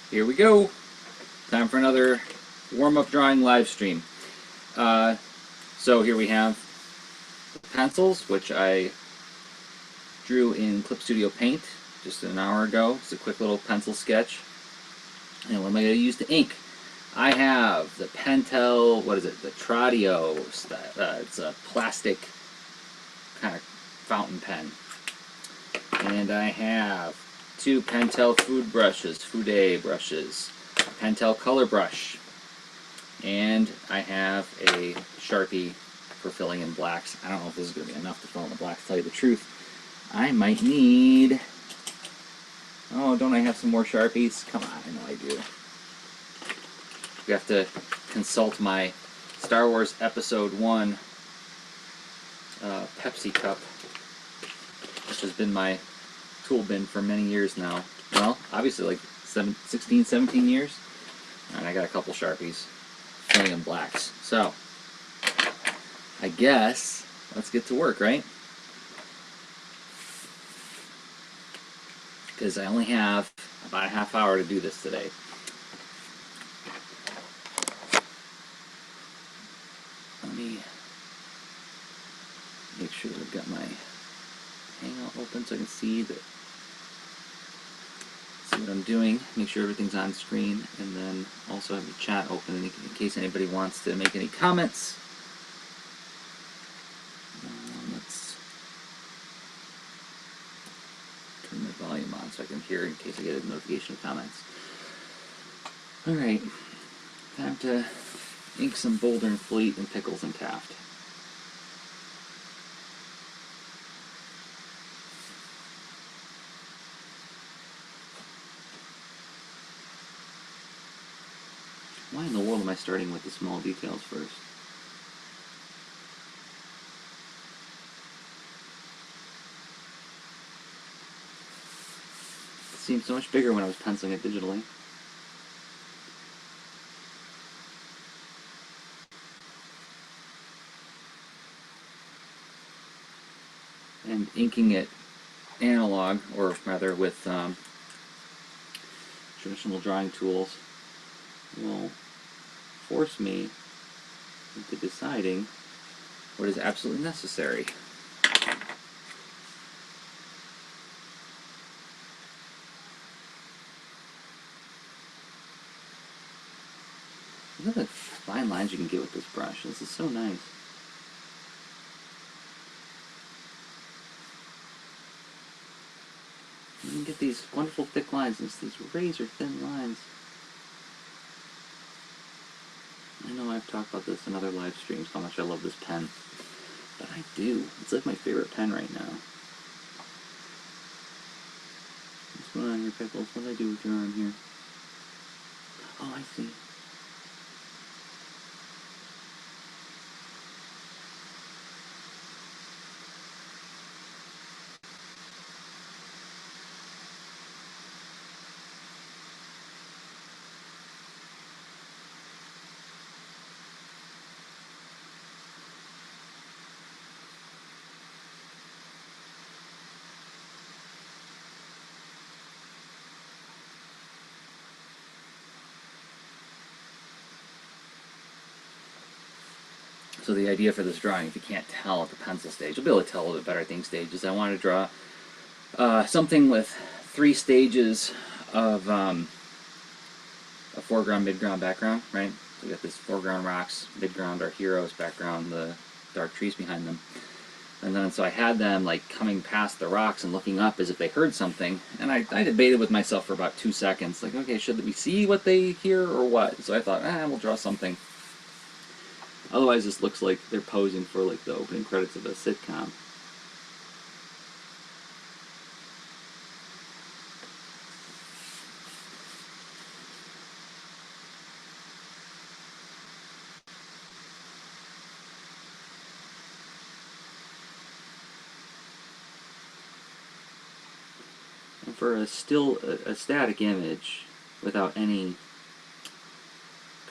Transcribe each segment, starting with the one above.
Here we go. Time for another warm-up drawing live stream. So here we have pencils, which I drew in Clip Studio Paint just an hour ago. It's a quick little pencil sketch. And what am I going to use to ink? I have the Pentel, what is it, the Tradio. It's a plastic kind of fountain pen. And I have two Pentel Fude brushes, Fude brushes, a Pentel color brush, and I have a Sharpie for filling in blacks. I don't know if this is going to be enough to fill in the blacks, to tell you the truth. I might need... Oh, don't I have some more Sharpies? Come on, I know I do. We have to consult my Star Wars Episode 1 Pepsi cup, which has been my tool bin for many years now. Well, obviously like 16, 17 years. And I got a couple Sharpies filling in blacks. So, I guess let's get to work, right? Because I only have about a half hour to do this today. Let me make sure that I've got my Hangout open so I can see what I'm doing. Make sure everything's on screen, and then also have the chat open in case anybody wants to make any comments. Let's turn my volume on so I can hear in case I get a notification of comments. Alright, time to ink some Boulder and Fleet and Pickles and Taft. Why in the world am I starting with the small details first? It seemed so much bigger when I was penciling it digitally. And inking it analog, or rather with traditional drawing tools, will force me into deciding what is absolutely necessary. Look at the fine lines you can get with this brush. This is so nice. You can get these wonderful thick lines, and these razor thin lines. I know I've talked about this in other live streams, how much I love this pen. But I do. It's like my favorite pen right now. What's going on here, Pickles? What did I do with your arm here? Oh, I see. So the idea for this drawing, if you can't tell at the pencil stage, you'll be able to tell a little bit better at things stage, is I want to draw something with 3 stages of a foreground, midground, background, right? So we got this foreground rocks, midground our heroes, background the dark trees behind them. And then so I had them like coming past the rocks and looking up as if they heard something. And I debated with myself for about 2 seconds, like, okay, should we see what they hear or what? So I thought, we'll draw something. Otherwise, this looks like they're posing for like the opening credits of a sitcom. And for a static image without any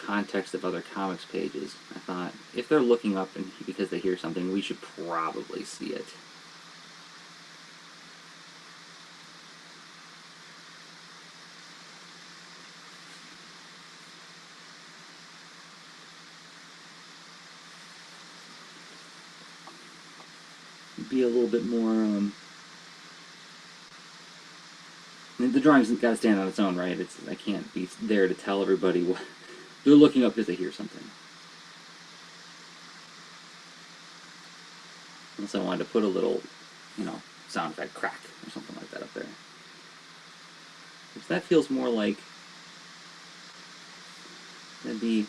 context of other comics pages, I thought, if they're looking up and because they hear something, we should probably see it. be a little bit more. I mean, the drawing's got to stand on its own, right? I can't be there to tell everybody what they're looking up because they hear something. Unless I wanted to put a little, sound effect, crack or something like that up there. Which that feels more like that'd be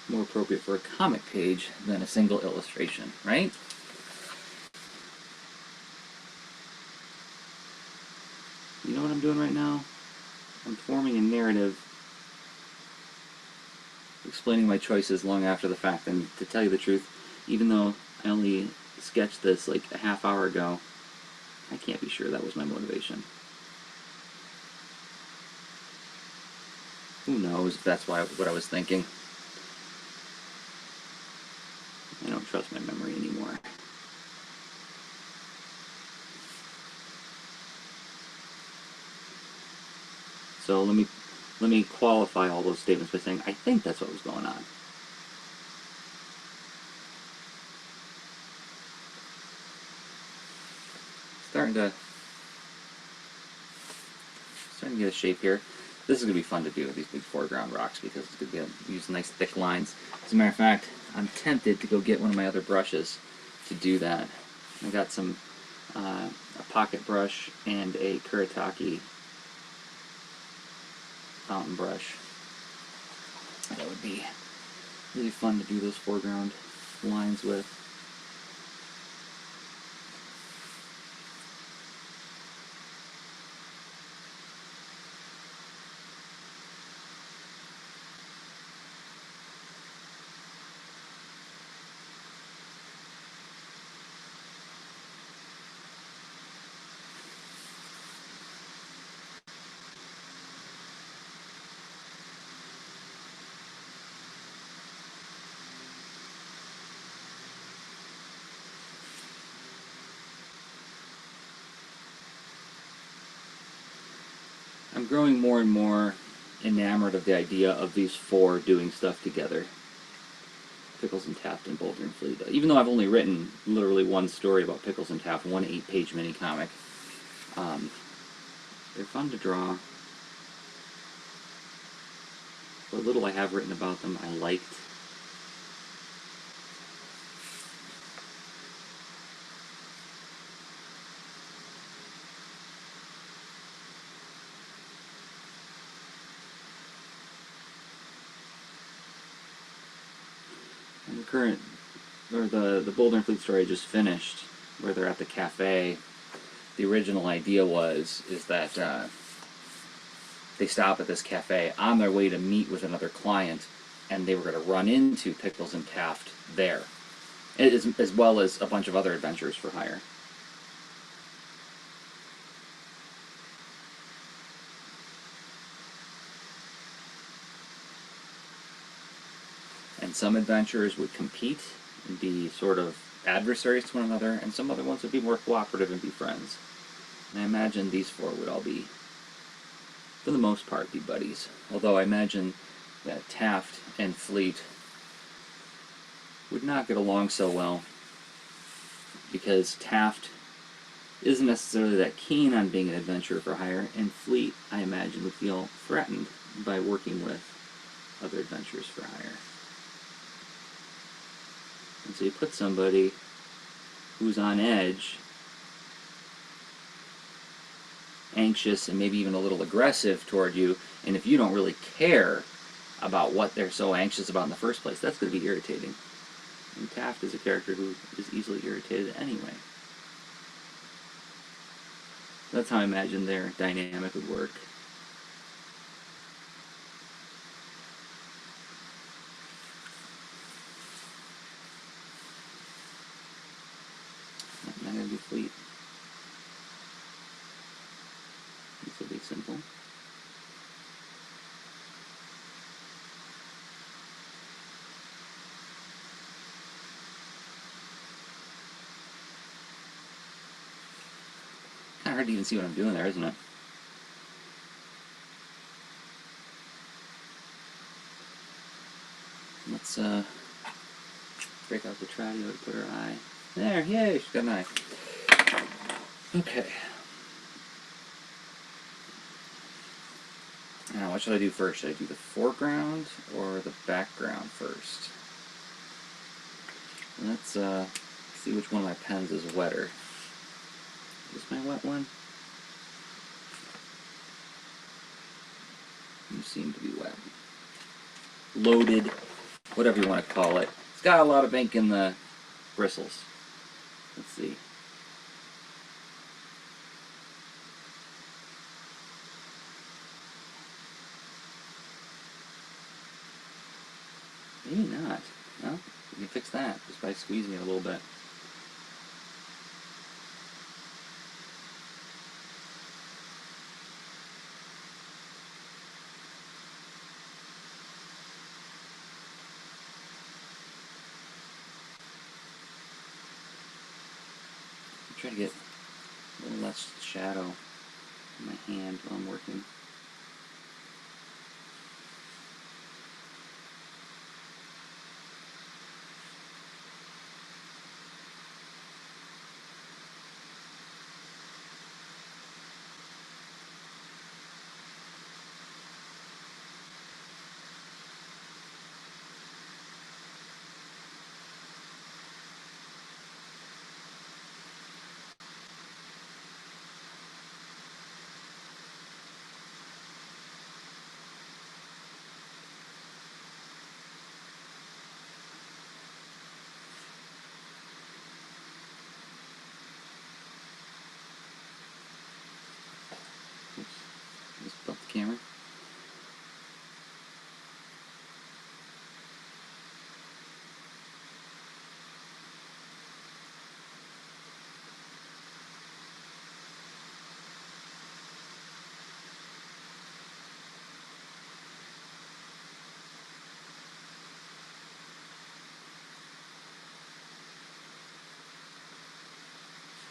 more appropriate for a comic page than a single illustration, right? You know what I'm doing right now? I'm forming a narrative explaining my choices long after the fact, and to tell you the truth, even though I only sketched this like a half hour ago, I can't be sure that was my motivation. Who knows if that's what I was thinking. I don't trust my memory anymore. So let me qualify all those statements by saying I think that's what was going on. Starting to get a shape here. This is going to be fun to do with these big foreground rocks because it's going to use nice thick lines. As a matter of fact, I'm tempted to go get one of my other brushes to do that. I got some a pocket brush and a Kuretake fountain brush. That would be really fun to do those foreground lines with. I'm growing more and more enamored of the idea of these four doing stuff together. Pickles and Taft and Boulder and Fleet. Even though I've only written literally one story about Pickles and Taft, one 8-page mini comic, they're fun to draw. What little I have written about them, I liked. The Boulder and Fleet story I just finished, where they're at the cafe. The original idea is that they stop at this cafe on their way to meet with another client, and they were going to run into Pickles and Taft there, as well as a bunch of other adventures for hire. And some adventurers would compete and be sort of adversaries to one another, and some other ones would be more cooperative and be friends. And I imagine these four would all be, for the most part, be buddies. Although I imagine that Taft and Fleet would not get along so well, because Taft isn't necessarily that keen on being an adventurer for hire, and Fleet, I imagine, would feel threatened by working with other adventurers for hire. And so you put somebody who's on edge, anxious, and maybe even a little aggressive toward you, and if you don't really care about what they're so anxious about in the first place, that's going to be irritating. And Taft is a character who is easily irritated anyway. That's how I imagine their dynamic would work. Not going to be Fleet. This will be simple. Kind of hard to even see what I'm doing there, isn't it? Let's break out the Tradio to put our eye. There, yay, she's got an eye. Okay. Now, what should I do first? Should I do the foreground or the background first? Let's see which one of my pens is wetter. Is this my wet one? You seem to be wet. Loaded, whatever you want to call it. It's got a lot of ink in the bristles. Let's see. Maybe not. No? You can fix that just by squeezing it a little bit. Try to get a little less shadow in my hand while I'm working. Oops, just bumped the camera.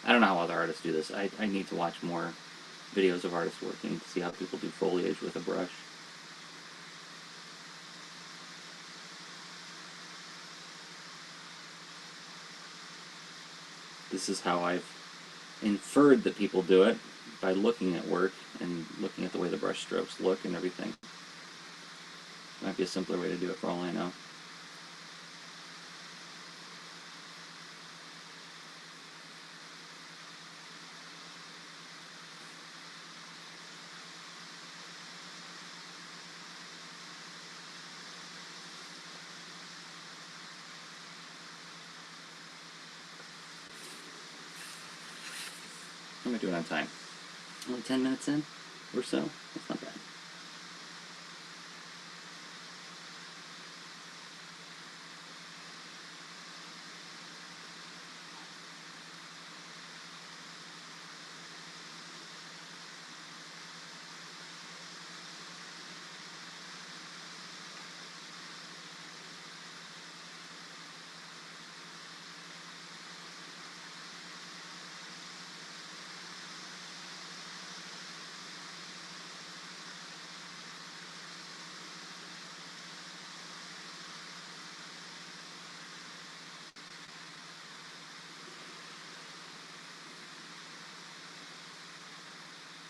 I don't know how other artists do this. I need to watch more videos of artists working to see how people do foliage with a brush. This is how I've inferred that people do it, by looking at work and looking at the way the brush strokes look and everything. Might be a simpler way to do it for all I know. How am I doing on time? Only 10 minutes in or so? That's not bad.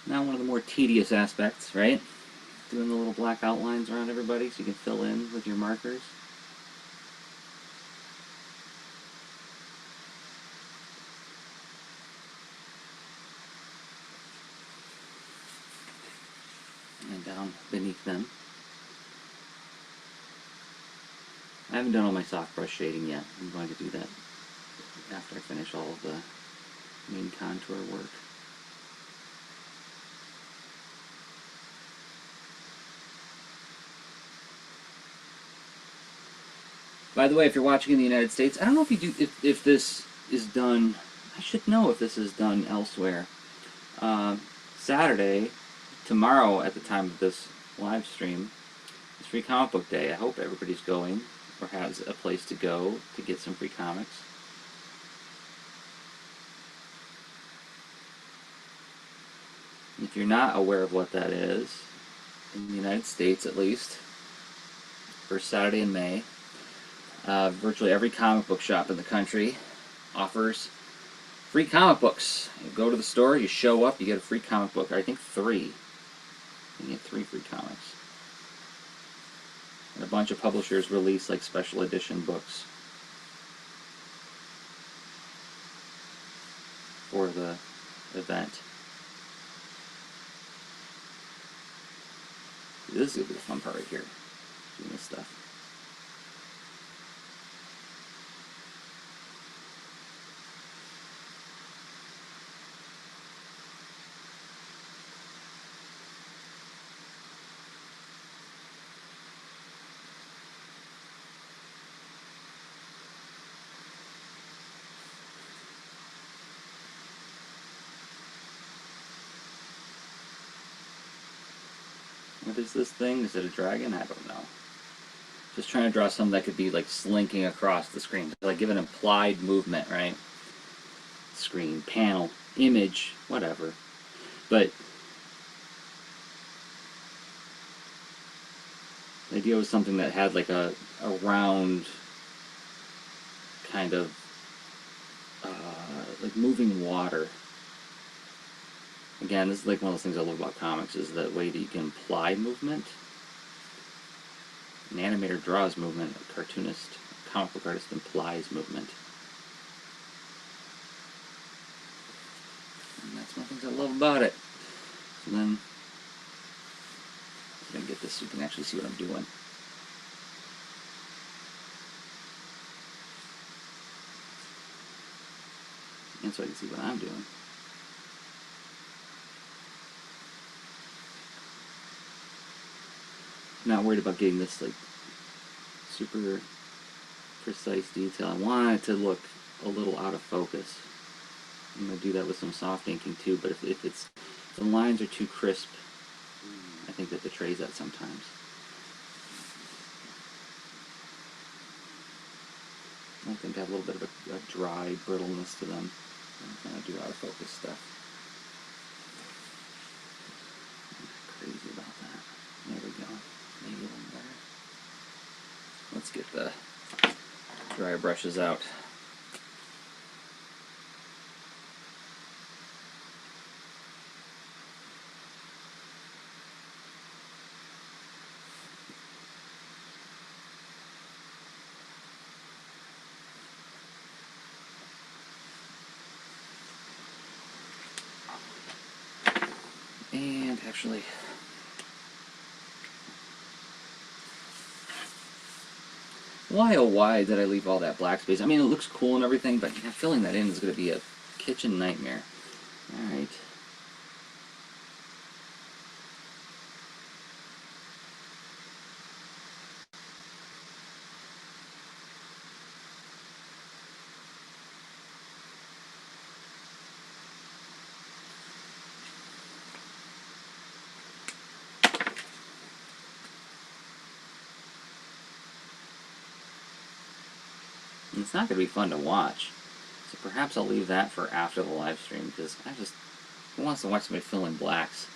Now one of the more tedious aspects, right? Doing the little black outlines around everybody so you can fill in with your markers. And down beneath them. I haven't done all my soft brush shading yet. I'm going to do that after I finish all of the main contour work. By the way, if you're watching in the United States, I don't know if you do, if this is done, I should know if this is done elsewhere. Saturday, tomorrow at the time of this live stream, is Free Comic Book Day. I hope everybody's going, or has a place to go to get some free comics. If you're not aware of what that is, in the United States at least, first Saturday in May, virtually every comic book shop in the country offers free comic books. You go to the store, you show up, you get a free comic book. I think 3. You get 3 free comics. And a bunch of publishers release like special edition books for the event. This is going to be the fun part right here, doing this stuff. What is this thing? Is it a dragon? I don't know. Just trying to draw something that could be like slinking across the screen. Like give an implied movement, right? Screen, panel, image, whatever. But the idea was something that had like a round kind of like moving water. Again, this is like one of those things I love about comics, is that way that you can imply movement. An animator draws movement, a cartoonist, a comic book artist implies movement. And that's one of the things I love about it. So then, I'm going to get this so you can actually see what I'm doing. And so I can see what I'm doing. Not worried about getting this like super precise detail. I want it to look a little out of focus. I'm going to do that with some soft inking too, but if the lines are too crisp, I think that betrays that sometimes. I think I have a little bit of a dry brittleness to them. I'm going to do out of focus stuff. I'm crazy about that. There we go. Maybe a little better. Let's get the dry brushes out. And actually, why oh why did I leave all that black space? I mean, it looks cool and everything, but filling that in is going to be a kitchen nightmare. Alright. And it's not going to be fun to watch. So perhaps I'll leave that for after the live stream, because who wants to watch somebody fill in blacks?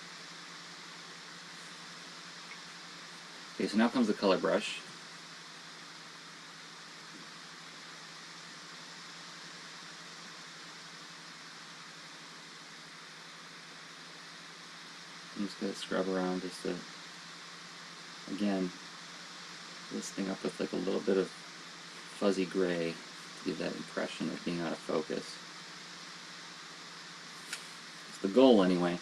Okay, so now comes the color brush. I'm just going to scrub around just to, again, this thing up with like a little bit of fuzzy gray to give that impression of being out of focus. It's the goal anyway.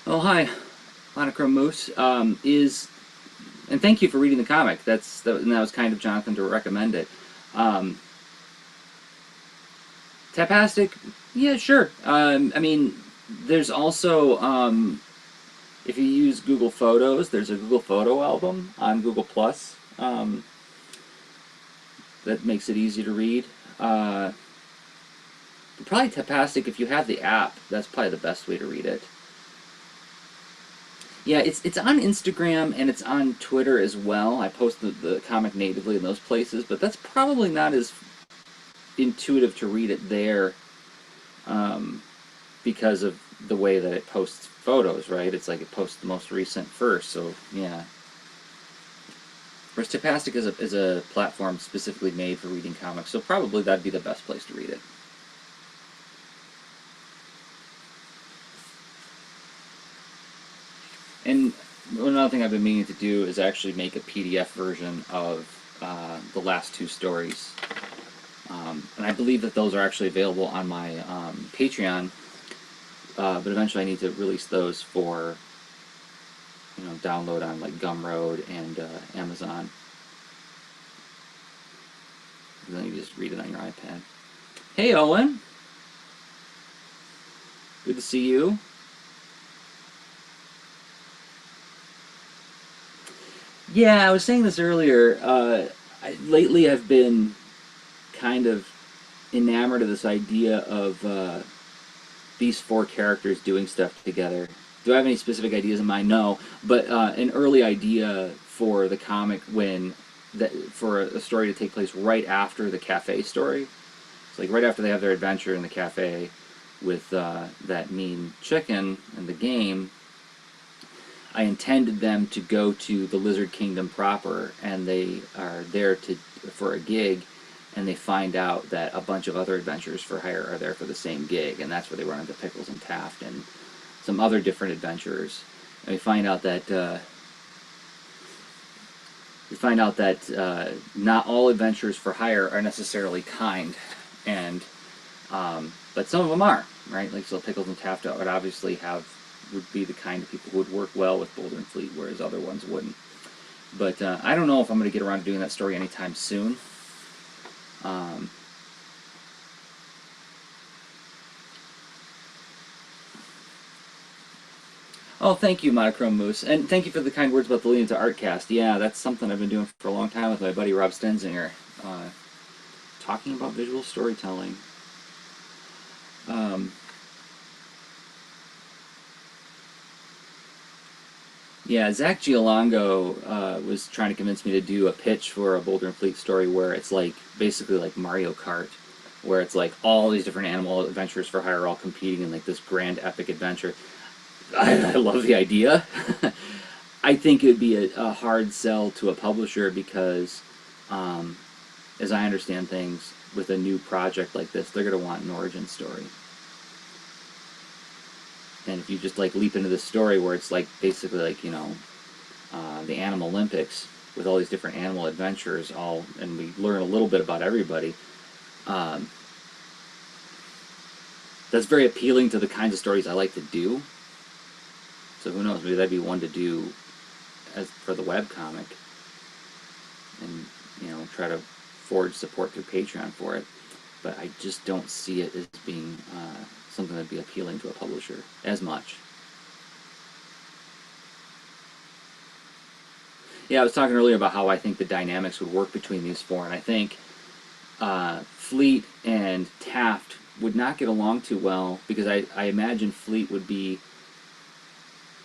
Oh, hi. Monochrome Mousse and thank you for reading the comic. That was kind of Jonathan to recommend it. Tapastic, yeah, sure. I mean, There's also, if you use Google Photos, there's a Google Photo album on Google Plus that makes it easy to read. Probably Tapastic, if you have the app, that's probably the best way to read it. Yeah, it's on Instagram and it's on Twitter as well. I post the comic natively in those places, but that's probably not as intuitive to read it there because of the way that it posts photos, right? It's like it posts the most recent first, so yeah. Whereas Tapastic is a platform specifically made for reading comics, so probably that'd be the best place to read it. And another thing I've been meaning to do is actually make a PDF version of the last two stories. And I believe that those are actually available on my Patreon, but eventually I need to release those for download on like Gumroad and Amazon. And then you just read it on your iPad. Hey Owen, good to see you. Yeah, I was saying this earlier. Lately, I've been kind of enamored of this idea of these four characters doing stuff together. Do I have any specific ideas in mind? No, but an early idea for the comic for a story to take place right after the cafe story. It's like right after they have their adventure in the cafe with that mean chicken and the game. I intended them to go to the Lizard Kingdom proper, and they are there for a gig, and they find out that a bunch of other adventurers for hire are there for the same gig, and that's where they run into Pickles and Taft and some other different adventurers. And we find out that not all adventurers for hire are necessarily kind, and but some of them are, right? Like so, Pickles and Taft would be the kind of people who would work well with Boulder and Fleet, whereas other ones wouldn't. But I don't know if I'm going to get around to doing that story anytime soon. Oh, thank you, Monochrome Mousse, and thank you for the kind words about the Lean to Artcast. Yeah, that's something I've been doing for a long time with my buddy Rob Stenzinger, talking about visual storytelling. Yeah, Zach Giolongo was trying to convince me to do a pitch for a Boulder and Fleet story where it's like basically like Mario Kart, where it's like all these different animal adventures for hire all competing in like this grand epic adventure. I love the idea. I think it would be a hard sell to a publisher because, as I understand things, with a new project like this, they're going to want an origin story. And if you just like leap into this story where it's like basically like the Animal Olympics with all these different animal adventures, and we learn a little bit about everybody. That's very appealing to the kinds of stories I like to do. So who knows? Maybe that'd be one to do as for the webcomic, and try to forge support through Patreon for it. But I just don't see it as being something that'd be appealing to a publisher as much. Yeah, I was talking earlier about how I think the dynamics would work between these four, and I think Fleet and Taft would not get along too well because I imagine Fleet would be.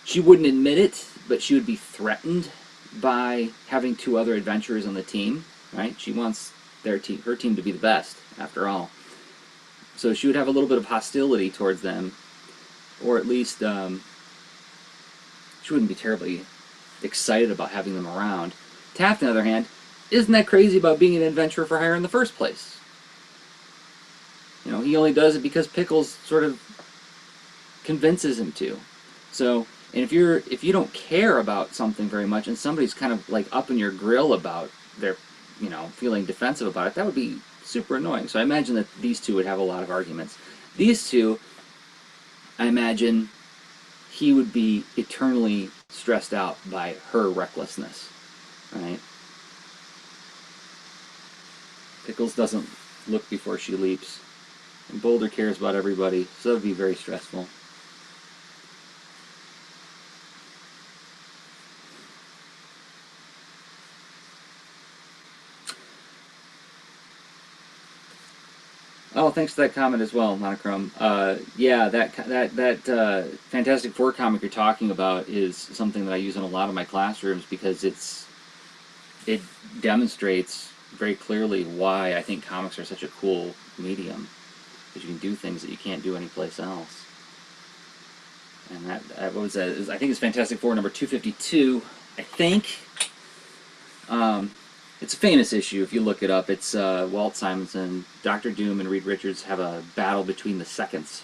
She wouldn't admit it, but she would be threatened by having two other adventurers on the team, right? She wants her team to be the best, after all. So she would have a little bit of hostility towards them, or at least she wouldn't be terribly excited about having them around. Taft, on the other hand, isn't that crazy about being an adventurer for hire in the first place. He only does it because Pickles sort of convinces him to. So, and if you don't care about something very much, and somebody's kind of like up in your grill about their, feeling defensive about it, that would be super annoying. So I imagine that these two would have a lot of arguments. These two, I imagine, he would be eternally stressed out by her recklessness, right? Pickles doesn't look before she leaps. And Boulder cares about everybody, so that would be very stressful. Oh, thanks for that comment as well, Monochrome. Yeah, that Fantastic Four comic you're talking about is something that I use in a lot of my classrooms because it demonstrates very clearly why I think comics are such a cool medium, because you can do things that you can't do anyplace else. And that what was that? I think it's Fantastic Four number 252. I think. It's a famous issue if you look it up. It's Walt Simonson, Dr. Doom, and Reed Richards have a battle between the seconds.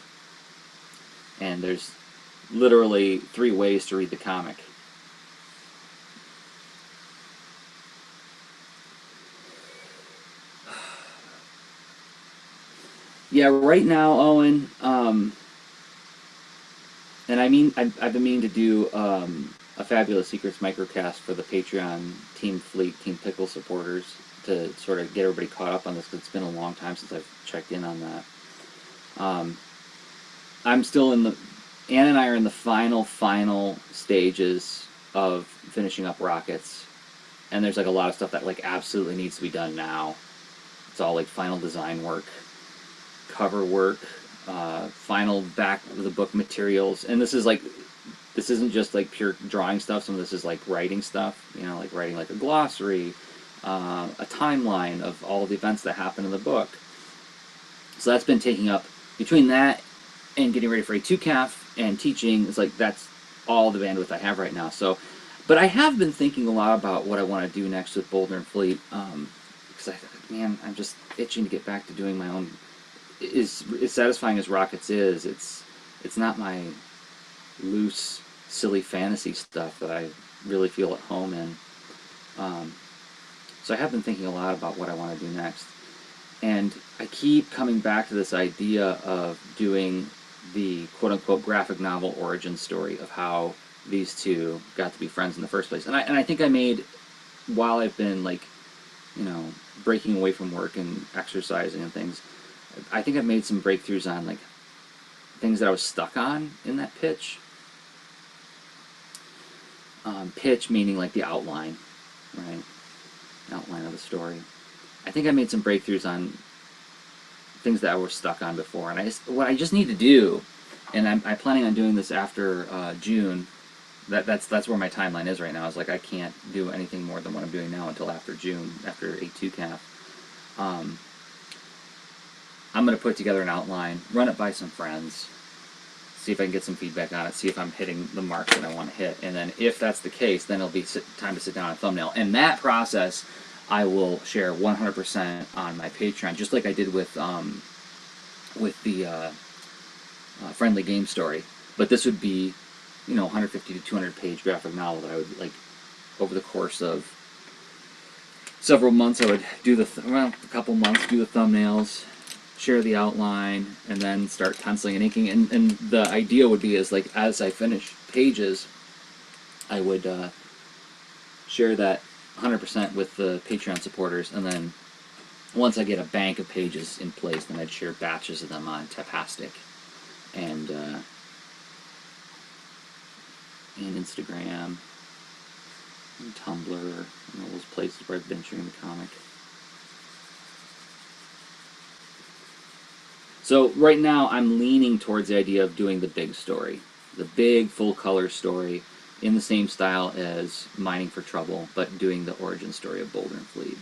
And there's literally 3 ways to read the comic. Yeah, right now, Owen, and I've been meaning to do a Fabulous Secrets microcast for the Patreon Team Fleet, Team Pickles supporters to sort of get everybody caught up on this, because it's been a long time since I've checked in on that. I'm still in the... Ann and I are in the final stages of finishing up Rockets, and there's like a lot of stuff that like absolutely needs to be done now. It's all like final design work, cover work, final back of the book materials, and this isn't just like pure drawing stuff. Some of this is like writing stuff, you know, like writing like a glossary, a timeline of all the events that happen in the book. So that's been taking up, between that and getting ready for A2CAF and teaching, it's like that's all the bandwidth I have right now. So, but I have been thinking a lot about what I want to do next with Boulder and Fleet, because man, I'm just itching to get back to doing my own. As satisfying as Rockets is, it's not my loose, silly fantasy stuff that I really feel at home in. So I have been thinking a lot about what I want to do next. And I keep coming back to this idea of doing the quote-unquote graphic novel origin story of how these two got to be friends in the first place. And I think I made, while I've been like, you know, breaking away from work and exercising and things, I think I've made some breakthroughs on like things that I was stuck on in that pitch. Pitch meaning like the outline, right? Outline of the story. I think I made some breakthroughs on things that I was stuck on before, and what I just need to do, and I'm planning on doing this after June. That's where my timeline is right now. Is like I can't do anything more than what I'm doing now until after June, after A2CAF. I'm going to put together an outline, run it by some friends, see if I can get some feedback on it, see if I'm hitting the marks that I want to hit, and then if that's the case, then it'll be time to sit down on a thumbnail. And that process I will share 100% on my Patreon, just like I did with the Friendly Game Story. But this would be, you know, 150 to 200 page graphic novel that I would, like, over the course of several months, I would do a couple months, do the thumbnails, share the outline, and then start penciling and inking. And the idea would be is like as I finish pages, I would share that 100% with the Patreon supporters, and then once I get a bank of pages in place, then I'd share batches of them on Tapastic and Instagram and Tumblr and all those places where I've been sharing the comic. So right now I'm leaning towards the idea of doing the big story, the big full-color story in the same style as Mining for Trouble, but doing the origin story of Boulder and Fleet.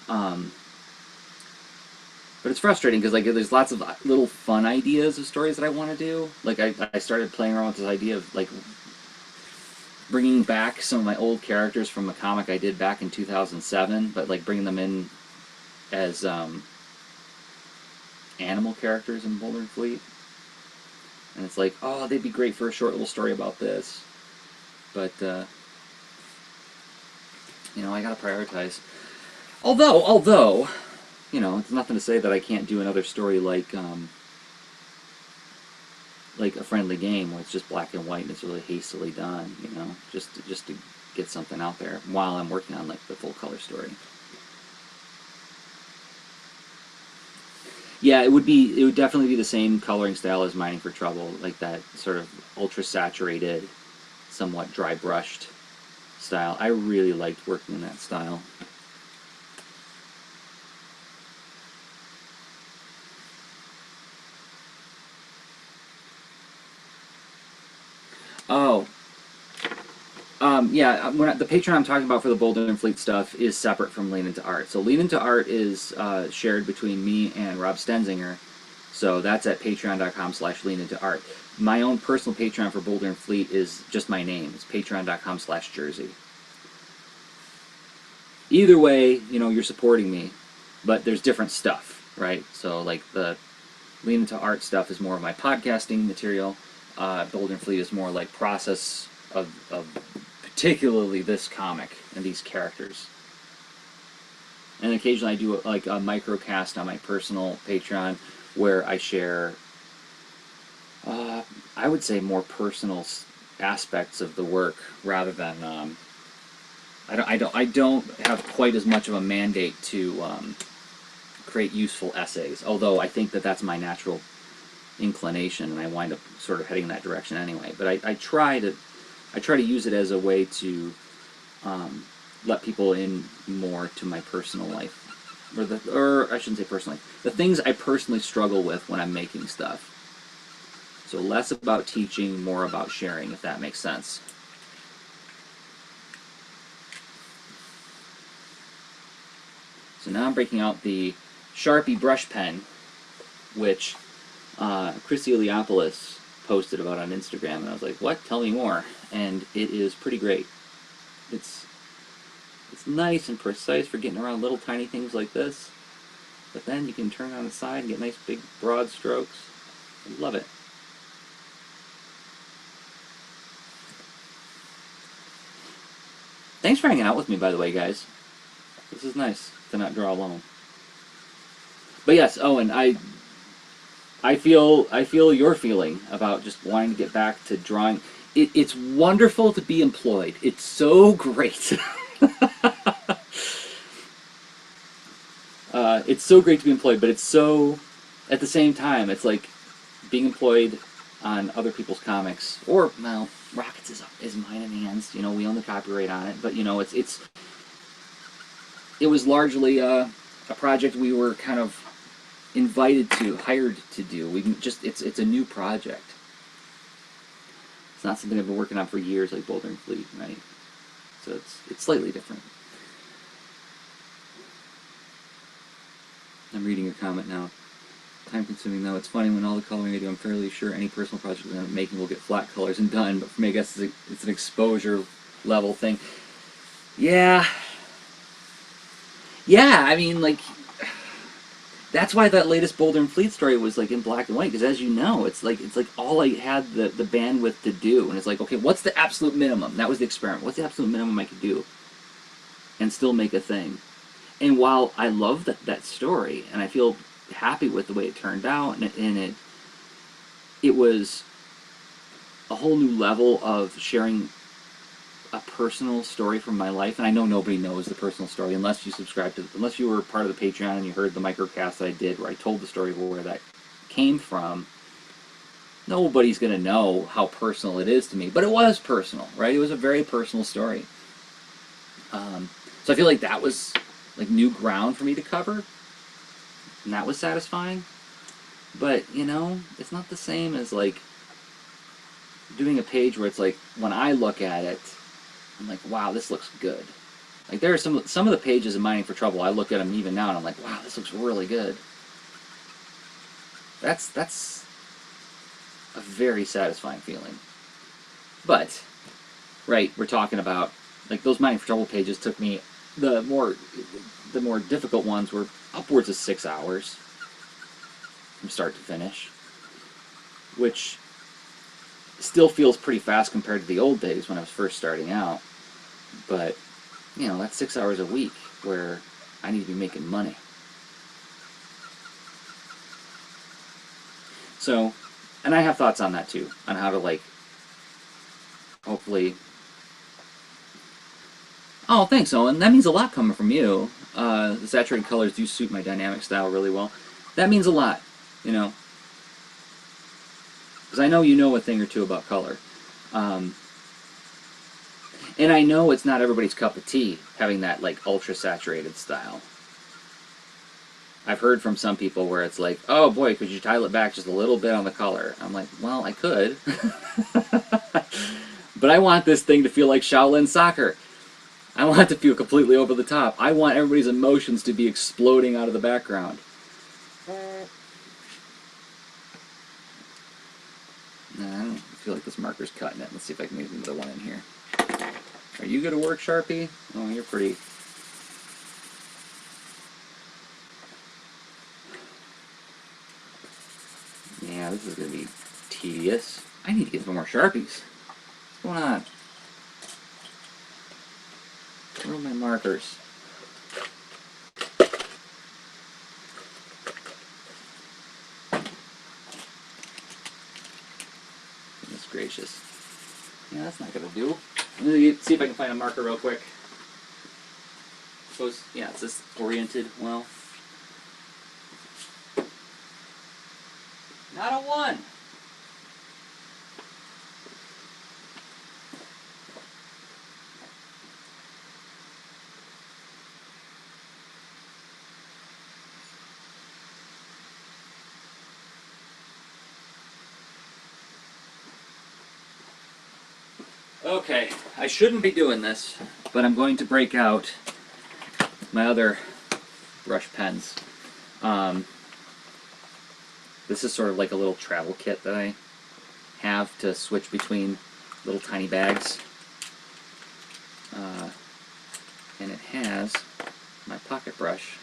But it's frustrating because like there's lots of little fun ideas of stories that I want to do. Like I started playing around with this idea of like bringing back some of my old characters from a comic I did back in 2007, but like bringing them in as animal characters in Boulder and Fleet. And it's like, oh, they'd be great for a short little story about this. But, you know, I gotta prioritize. Although, you know, it's nothing to say that I can't do another story like A Friendly Game, where it's just black and white and it's really hastily done, you know, just to get something out there while I'm working on, like, the full color story. Yeah, it would definitely be the same coloring style as Mining for Trouble, like that sort of ultra-saturated, somewhat dry-brushed style. I really liked working in that style. yeah, the Patreon I'm talking about for the Boulder and Fleet stuff is separate from Lean Into Art. So Lean Into Art is shared between me and Rob Stenzinger. So that's at patreon.com/leanintoart. My own personal Patreon for Boulder and Fleet is just my name. It's patreon.com/Jerzy. Either way, you know, you're supporting me, but there's different stuff, right? So like the Lean Into Art stuff is more of my podcasting material. Boulder and Fleet is more like process of particularly this comic and these characters. And occasionally I do like a microcast on my personal Patreon where I share, I would say, more personal aspects of the work rather than I don't have quite as much of a mandate to create useful essays. Although I think that that's my natural inclination, and I wind up sort of heading in that direction anyway. But I try to use it as a way to let people in more to my personal life, or I shouldn't say personally, the things I personally struggle with when I'm making stuff. So less about teaching, more about sharing, if that makes sense. So now I'm breaking out the Sharpie brush pen, which Chris Eliopoulos posted about on Instagram, and I was like, what? Tell me more. And it is pretty great. It's nice and precise for getting around little tiny things like this, but then you can turn on the side and get nice big broad strokes. I love it. Thanks for hanging out with me, by the way, guys. This is nice to not draw alone. But yes, oh, and I feel your feeling about just wanting to get back to drawing. It's wonderful to be employed. It's so great. It's so great to be employed, but it's so, at the same time, it's like being employed on other people's comics, or, well, Rockets is mine in hands. You know, we own the copyright on it, but you know, it was largely a project we were kind of hired to do. It's a new project. It's not something I've been working on for years, like Boulder and Fleet, right? So it's slightly different. I'm reading your comment now. Time consuming though. It's funny when all the coloring I do, I'm fairly sure any personal project I'm making will get flat colors and done, but for me I guess it's an exposure level thing. Yeah. Yeah, I mean, like, that's why that latest Boulder and Fleet story was like in black and white, because as you know, it's like all I had the bandwidth to do, and it's like, okay, what's the absolute minimum? That was the experiment. What's the absolute minimum I could do and still make a thing? And while I love that story, and I feel happy with the way it turned out, and it was a whole new level of sharing a personal story from my life. And I know nobody knows the personal story unless you were part of the Patreon and you heard the microcast that I did where I told the story of where that came from. Nobody's going to know how personal it is to me, but it was personal, right? It was a very personal story. So I feel like that was like new ground for me to cover, and that was satisfying. But you know, it's not the same as like doing a page where it's like, when I look at it, I'm like, wow, this looks good. Like there are some of the pages in Mining for Trouble, I look at them even now and I'm like, wow, this looks really good. That's a very satisfying feeling. But right, we're talking about like those Mining for Trouble pages took me, the more difficult ones were upwards of 6 hours from start to finish, which still feels pretty fast compared to the old days when I was first starting out. But you know, that's 6 hours a week where I need to be making money. So, and I have thoughts on that too, on how to like, hopefully. Oh, thanks, Owen. That means a lot coming from you. The saturated colors do suit my dynamic style really well. That means a lot, you know. Because I know you know a thing or two about color. And I know it's not everybody's cup of tea, having that, like, ultra-saturated style. I've heard from some people where it's like, oh boy, could you dial it back just a little bit on the color? I'm like, well, I could. But I want this thing to feel like Shaolin soccer. I want it to feel completely over the top. I want everybody's emotions to be exploding out of the background. Nah, I don't feel like this marker's cutting it. Let's see if I can get another one in here. Are you going to work, Sharpie? Oh, you're pretty. Yeah, this is going to be tedious. I need to get some more Sharpies. What's going on? Where are my markers? Goodness gracious. Yeah, that's not going to do. Let me see if I can find a marker real quick. Suppose, yeah, it's this oriented well. Not a 1. Okay, I shouldn't be doing this, but I'm going to break out my other brush pens. This is sort of like a little travel kit that I have to switch between little tiny bags. And it has my pocket brush,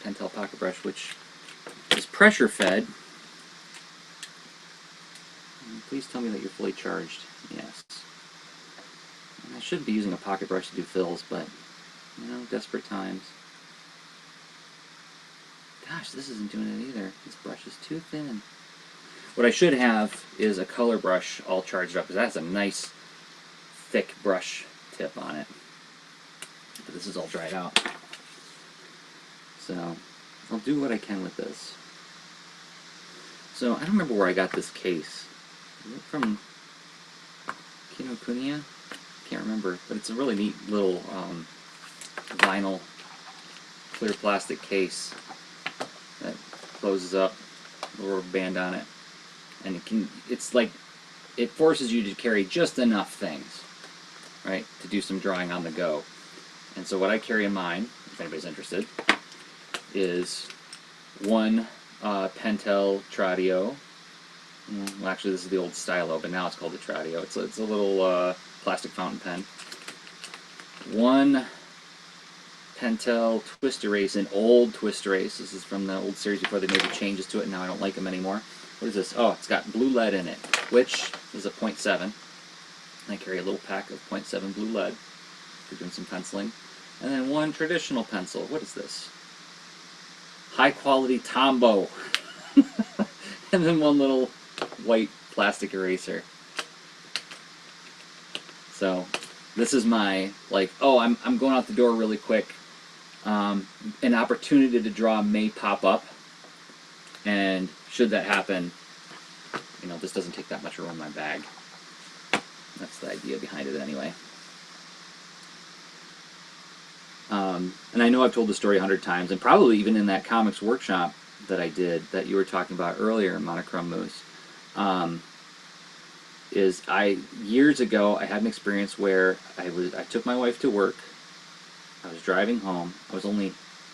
Pentel pocket brush, which is pressure fed. Please tell me that you're fully charged. Yes. And I should be using a pocket brush to do fills, but, you know, desperate times. Gosh, this isn't doing it either. This brush is too thin. What I should have is a color brush all charged up, because that has a nice thick brush tip on it. But this is all dried out. So, I'll do what I can with this. So, I don't remember where I got this case. Is it from Kinokuniya? Can't remember, but it's a really neat little vinyl clear plastic case that closes up, a rubber band on it, and it's like, it forces you to carry just enough things, right, to do some drawing on the go. And so what I carry in mine, if anybody's interested, is one Pentel Tradio. Well, actually, this is the old Stylo, but now it's called the Tradio. It's a little plastic fountain pen. One Pentel twist erase, an old twist erase. This is from the old series before they made the changes to it, and now I don't like them anymore. What is this? Oh, it's got blue lead in it, which is a 0.7. I carry a little pack of 0.7 blue lead for doing some penciling. And then one traditional pencil. What is this? High quality Tombow. And then one little white plastic eraser. So this is my, like, oh, I'm going out the door really quick. An opportunity to draw may pop up, and should that happen, you know, this doesn't take that much room in my bag. That's the idea behind it anyway. And I know I've told the story 100 times, and probably even in that comics workshop that I did that you were talking about earlier, Monochrome Mousse, years ago I had an experience where I took my wife to work. I was driving home. I was only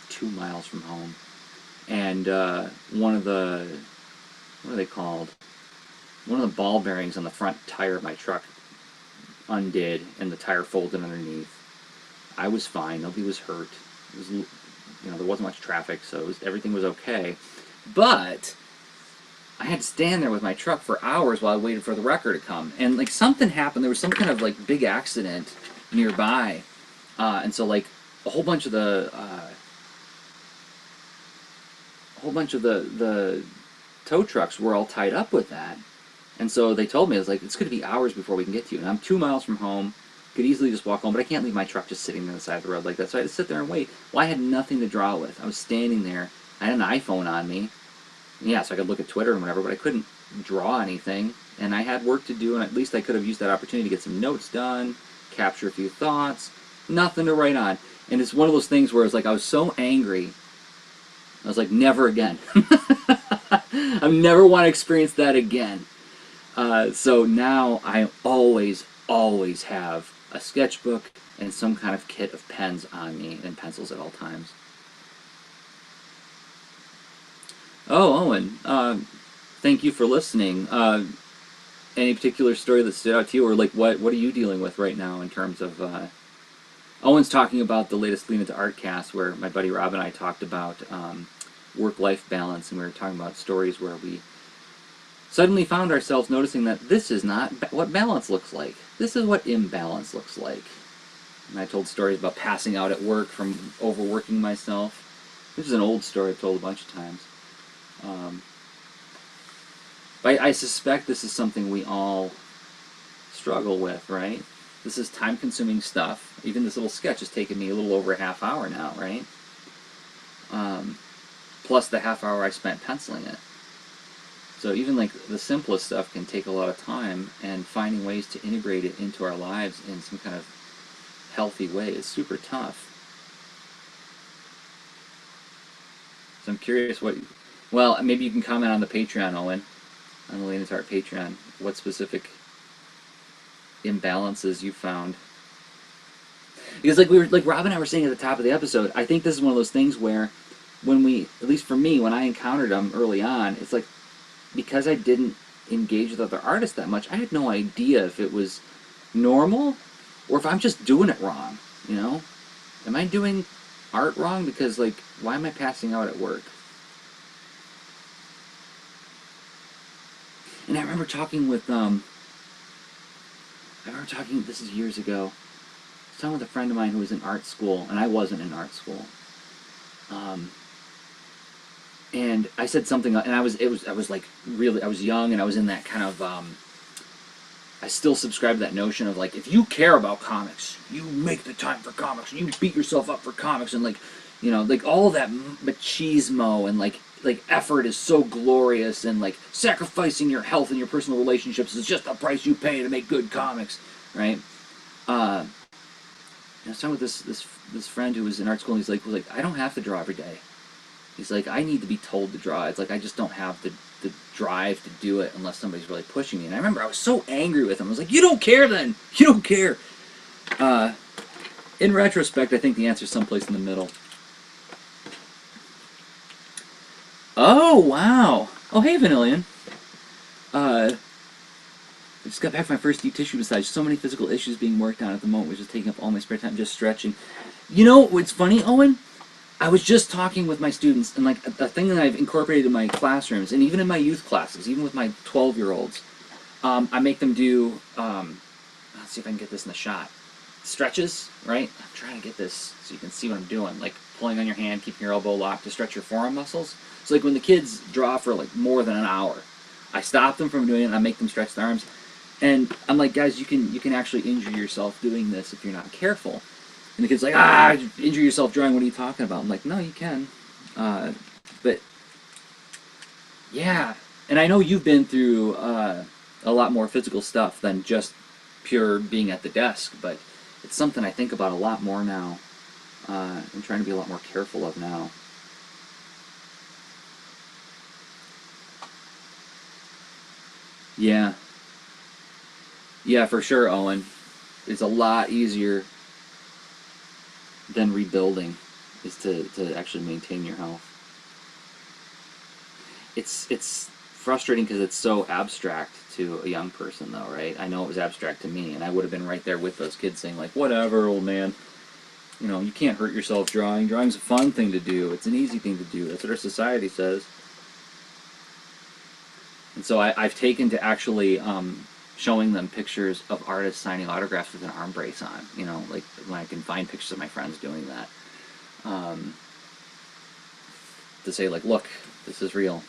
2 miles from home, and one of the, what are they called? One of the ball bearings on the front tire of my truck undid, and the tire folded underneath. I was fine. Nobody was hurt. It was, you know, there wasn't much traffic, so everything was okay. But I had to stand there with my truck for hours while I waited for the wrecker to come. And like something happened. There was some kind of like big accident nearby, and so like a whole bunch of the tow trucks were all tied up with that. And so they told me, it was like, it's going to be hours before we can get to you. And I'm 2 miles from home. Could easily just walk home, but I can't leave my truck just sitting on the side of the road like that. So I had to sit there and wait. Well, I had nothing to draw with. I was standing there. I had an iPhone on me. Yeah, so I could look at Twitter and whatever, but I couldn't draw anything. And I had work to do, and at least I could have used that opportunity to get some notes done, capture a few thoughts. Nothing to write on. And it's one of those things where it's like I was so angry. I was like, never again. I never want to experience that again. So now I always, always have a sketchbook and some kind of kit of pens on me and pencils at all times. Oh, Owen, thank you for listening. Any particular story that stood out to you, or like what are you dealing with right now in terms of? Owen's talking about the latest Lean Into Art cast, where my buddy Rob and I talked about work-life balance, and we were talking about stories where we suddenly found ourselves noticing that this is not what balance looks like. This is what imbalance looks like. And I told stories about passing out at work from overworking myself. This is an old story I've told a bunch of times. But I suspect this is something we all struggle with, right? This is time-consuming stuff. Even this little sketch has taken me a little over a half hour now, right? Plus the half hour I spent penciling it. So even like the simplest stuff can take a lot of time, and finding ways to integrate it into our lives in some kind of healthy way is super tough. So I'm curious well, maybe you can comment on the Patreon, Owen, on the Lean Into Art Patreon, what specific imbalances you found. Because like Rob and I were saying at the top of the episode, I think this is one of those things where when at least for me, when I encountered them early on, it's like, because I didn't engage with other artists that much, I had no idea if it was normal or if I'm just doing it wrong, you know? Am I doing art wrong? Because, like, why am I passing out at work? And I remember talking with, this is years ago, I was talking with a friend of mine who was in art school, and I wasn't in art school. And I said something, and I was young, and I was in that kind of, I still subscribe to that notion of, like, if you care about comics, you make the time for comics, and you beat yourself up for comics, and, like, you know, like, all that machismo, and, like effort is so glorious, and, like, sacrificing your health and your personal relationships is just the price you pay to make good comics, right? I was talking with this friend who was in art school, and he was like, I don't have to draw every day. He's like, I need to be told to draw. It's like, I just don't have the drive to do it unless somebody's really pushing me. And I remember I was so angry with him. I was like, you don't care then. You don't care. In retrospect, I think the answer is someplace in the middle. Oh, wow. Oh, hey, Vanillion. I just got back from my first deep tissue massage. So many physical issues being worked on at the moment, which is taking up all my spare time just stretching. You know what's funny, Owen? I was just talking with my students, and like a thing that I've incorporated in my classrooms, and even in my youth classes, even with my 12-year-olds, I make them do, let's see if I can get this in the shot, stretches, right? I'm trying to get this so you can see what I'm doing, like pulling on your hand, keeping your elbow locked to stretch your forearm muscles. So like when the kids draw for like more than an hour, I stop them from doing it, and I make them stretch their arms. And I'm like, guys, you can actually injure yourself doing this if you're not careful. And the kid's like, injure yourself drawing, what are you talking about? I'm like, no, you can. But, yeah. And I know you've been through a lot more physical stuff than just pure being at the desk, but it's something I think about a lot more now. I'm trying to be a lot more careful of now. Yeah. Yeah, for sure, Owen. It's a lot easier than rebuilding, is to actually maintain your health. It's frustrating because it's so abstract to a young person, though, right? I know it was abstract to me, and I would have been right there with those kids saying, like, whatever, old man. You know, you can't hurt yourself drawing. Drawing's a fun thing to do. It's an easy thing to do. That's what our society says. And so I've taken to actually showing them pictures of artists signing autographs with an arm brace on. You know, like when I can find pictures of my friends doing that. To say, like, look, this is real.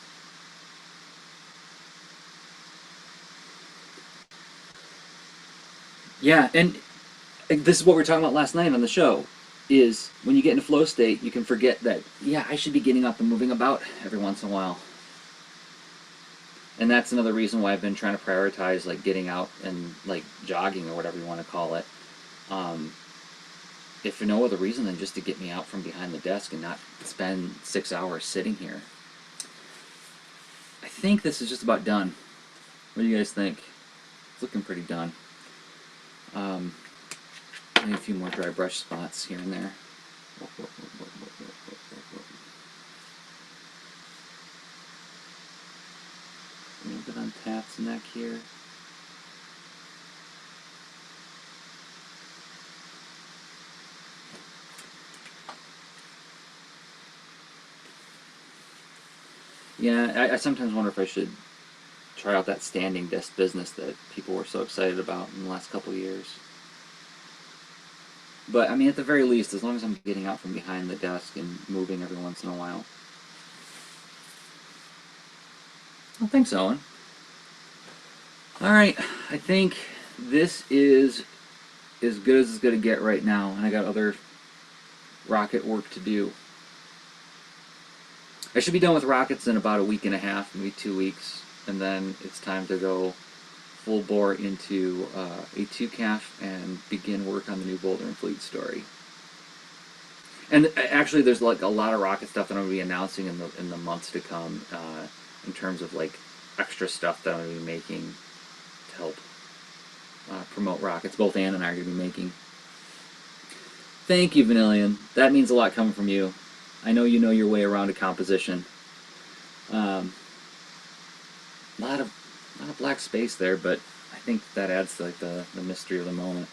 Yeah, and this is what we were talking about last night on the show, is when you get in a flow state, you can forget that, yeah, I should be getting up and moving about every once in a while. And that's another reason why I've been trying to prioritize, like, getting out and, like, jogging or whatever you want to call it. If for no other reason than just to get me out from behind the desk and not spend 6 hours sitting here. I think this is just about done. What do you guys think? It's looking pretty done. Maybe a few more dry brush spots here and there. A little bit on Taft's neck here. Yeah, I sometimes wonder if I should try out that standing desk business that people were so excited about in the last couple of years. But, I mean, at the very least, as long as I'm getting out from behind the desk and moving every once in a while. Well, thanks, Owen. Alright, I think this is as good as it's going to get right now, and I got other rocket work to do. I should be done with rockets in about a week and a half, maybe 2 weeks, and then it's time to go full bore into a 2-calf and begin work on the new Boulder and Fleet story. And actually, there's like a lot of rocket stuff that I'm going to be announcing in the months to come, in terms of like extra stuff that I'm going to be making to help promote rockets. Both Ann and I are going to be making. Thank you, Vanillion. That means a lot coming from you. I know you know your way around a composition. A lot of black space there, but I think that adds to like the mystery of the moment.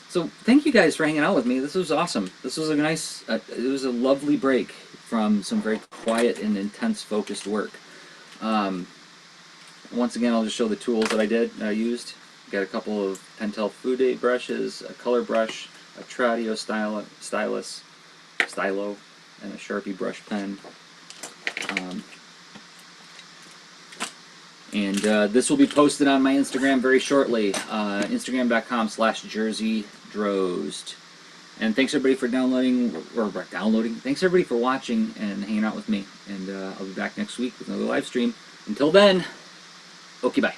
So thank you guys for hanging out with me. This was awesome. This was a nice, it was a lovely break from some very quiet and intense focused work. Once again, I'll just show the tools that I used. Got a couple of Pentel Fude brushes, a color brush, a Tradio Stylo, and a Sharpie brush pen. And this will be posted on my Instagram very shortly, Instagram.com/Jerzy Drozd. And thanks everybody for downloading. Thanks everybody for watching and hanging out with me. And I'll be back next week with another live stream. Until then, okay, bye.